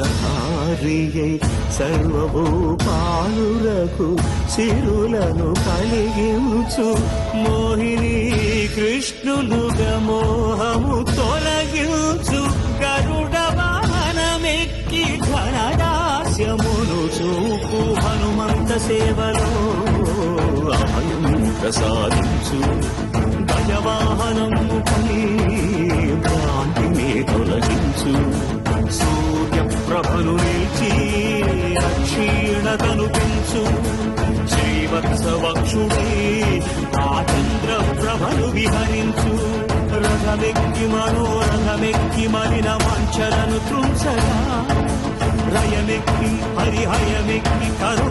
కలిదోషహారియై సర్వభూపాలులకు సిరులను కలిగించు మోహిని కృష్ణులుగా మోహము తొలగించు గరుడ వాహనమెక్కి ఘనదాస్యమును చూపు హనుమంత సేవలో అభయం ప్రసాదించు గజవాహనముపై భ్రాంతిని తొలగించు సూర్యప్రభను నిలిచి అక్షీణతను పెంచు శ్రీవత్సవక్షుడై ఆ చంద్రప్రభను విహరించు రథమెక్కి మనోరథమెక్కి మలిన వాంఛలను త్రుంచగా రయమెక్కి హరిహయమెక్కి కరు